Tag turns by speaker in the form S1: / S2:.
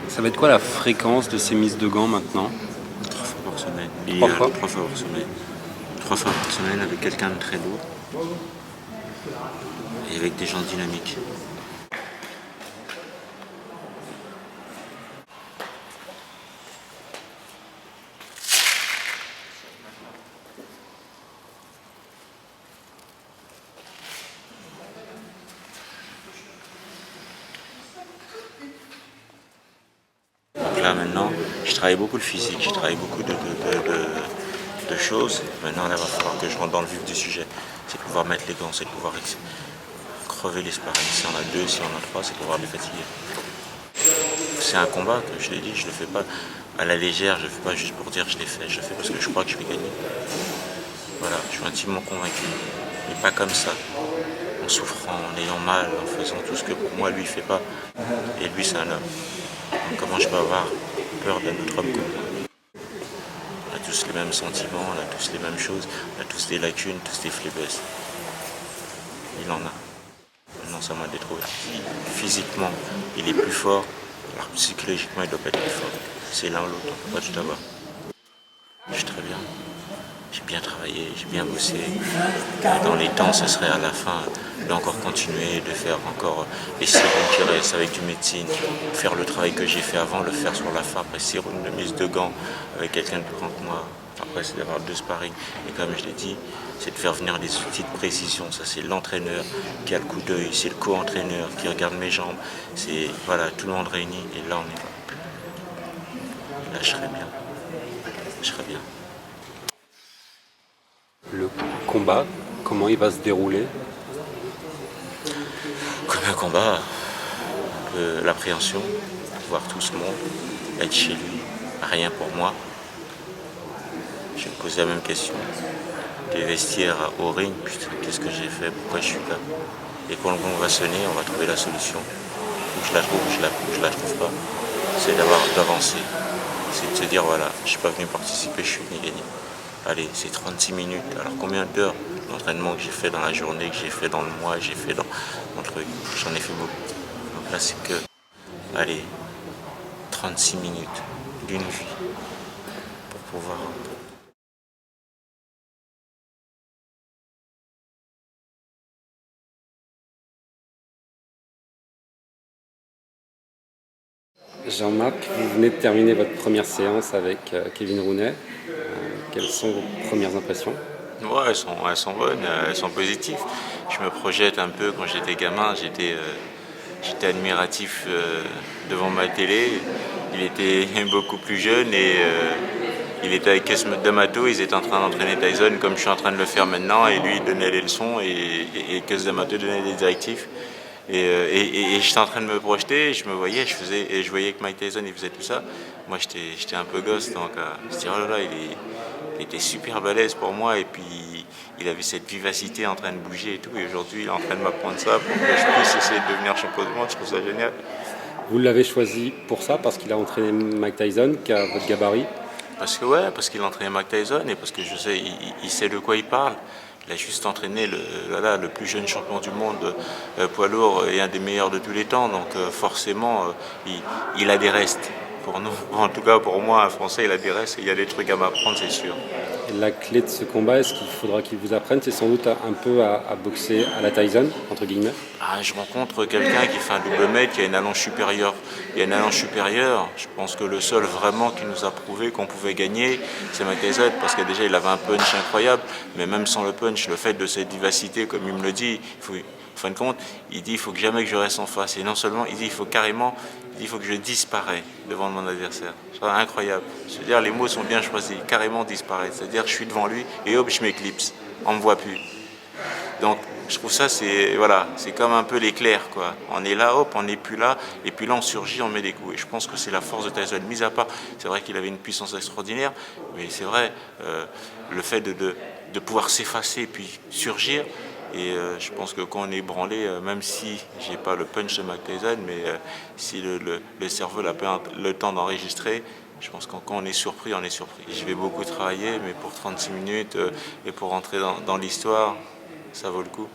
S1: Ça va être quoi la fréquence de ces mises de gants maintenant?
S2: 3 fois par semaine.
S1: Trois fois
S2: 3 fois par semaine. 3 fois par semaine avec quelqu'un de très lourd et avec des gens dynamiques. Donc là maintenant, je travaille beaucoup le physique, je travaille beaucoup de choses. Maintenant, là, il va falloir que je rentre dans le vif du sujet. C'est de pouvoir mettre les gants, c'est de pouvoir crever les sparring. Si on a 2, si on a 3, c'est de pouvoir les fatiguer. C'est un combat, comme je l'ai dit, je ne le fais pas à la légère, je ne le fais pas juste pour dire je l'ai fait, je le fais parce que je crois que je vais gagner. Voilà, je suis intimement convaincu. Mais pas comme ça, en souffrant, en ayant mal, en faisant tout ce que pour moi lui il fait pas. Et lui c'est un homme. Donc comment je peux avoir peur d'un autre homme comme moi? On a tous les mêmes sentiments, on a tous les mêmes choses, on a tous des lacunes, tous des faiblesses. Il en a. Maintenant ça m'a détruit. Physiquement, il est plus fort, alors psychologiquement il doit pas être plus fort. C'est l'un ou l'autre, on ne peut pas tout avoir. Je suis très bien. J'ai bien travaillé, j'ai bien bossé. Dans les temps, ce serait à la fin d'encore continuer, de faire encore les sérums qui restent avec du médecine, faire le travail que j'ai fait avant, le faire sur la fin, après sérum de mise de gants avec quelqu'un de plus grand que moi. Après, c'est d'avoir 2 sparring. Et comme je l'ai dit, c'est de faire venir des outils de précision. Ça, c'est l'entraîneur qui a le coup d'œil, c'est le co-entraîneur qui regarde mes jambes. C'est, voilà, tout le monde réuni. Et là, on est là. Et là, je serais bien. Je serais bien.
S1: Le combat, comment il va se dérouler?
S2: Comme un combat, un peu l'appréhension, voir tout ce monde, être chez lui, rien pour moi. Je me posais la même question. Des vestiaires au ring, putain, qu'est-ce que j'ai fait, pourquoi je suis là? Et quand le gong va sonner, on va trouver la solution. Ou je la trouve, je la trouve pas. C'est d'avancer. C'est de se dire, voilà, je suis pas venu participer, je suis venu gagner. Allez, c'est 36 minutes. Alors combien d'heures d'entraînement que j'ai fait dans la journée, que j'ai fait dans le mois, j'ai fait dans le truc? J'en ai fait beaucoup. Donc là, c'est que, allez, 36 minutes d'une vie pour pouvoir.
S1: Jean-Marc, vous venez de terminer votre première séance avec Kevin Rooney. Quelles sont vos premières impressions?
S2: Ouais, elles sont bonnes, elles sont positives. Je me projette un peu quand j'étais gamin, j'étais admiratif devant ma télé. Il était beaucoup plus jeune et il était avec Kes D'Amato, ils étaient en train d'entraîner Tyson comme je suis en train de le faire maintenant et lui il donnait les leçons et Kes D'Amato donnait des directives. Et j'étais en train de me projeter, je me voyais, je voyais que Mike Tyson il faisait tout ça. Moi j'étais un peu gosse, donc je me disais oh là là, il était super balèze pour moi et puis il avait cette vivacité en train de bouger et tout. Et aujourd'hui il est en train de m'apprendre ça pour que je puisse essayer de devenir champion du monde, je trouve ça génial.
S1: Vous l'avez choisi pour ça, parce qu'il a entraîné Mike Tyson, qui a votre gabarit?
S2: Parce qu'il a entraîné Mike Tyson et parce que je sais, il sait de quoi il parle. Il a juste entraîné le plus jeune champion du monde poids lourd et un des meilleurs de tous les temps. Donc forcément, il a des restes. Pour nous, en tout cas pour moi, un Français, il a des restes et il y a des trucs à m'apprendre, c'est sûr.
S1: Et la clé de ce combat, est-ce qu'il faudra qu'il vous apprenne? C'est sans doute un peu à boxer à la Tyson, entre guillemets.
S2: Je rencontre quelqu'un qui fait un double mètre, qui a une allonge supérieure. Il y a une allonge supérieure. Je pense que le seul vraiment qui nous a prouvé qu'on pouvait gagner, c'est Mike Tyson, parce que déjà il avait un punch incroyable, mais même sans le punch, le fait de cette vivacité, comme il me le dit, en fin de compte, il dit il faut que jamais que je reste en face. Et non seulement, il dit il faut que je disparais devant mon adversaire. C'est incroyable. C'est-à-dire les mots sont bien choisis, carrément disparaître. C'est-à-dire je suis devant lui et hop, je m'éclipse. On me voit plus. Donc je trouve ça c'est comme un peu l'éclair quoi. On est là, hop, on n'est plus là, et puis là on surgit, on met des coups. Et je pense que c'est la force de Tyson. Mis à part, c'est vrai qu'il avait une puissance extraordinaire, mais c'est vrai le fait de pouvoir s'effacer et puis surgir. Et je pense que quand on est branlé, même si j'ai pas le punch de Mike Tyson, mais si le cerveau n'a pas le temps d'enregistrer, Je pense que quand on est surpris, on est surpris. Je vais beaucoup travailler, mais pour 36 minutes et pour rentrer dans l'histoire, ça vaut le coup.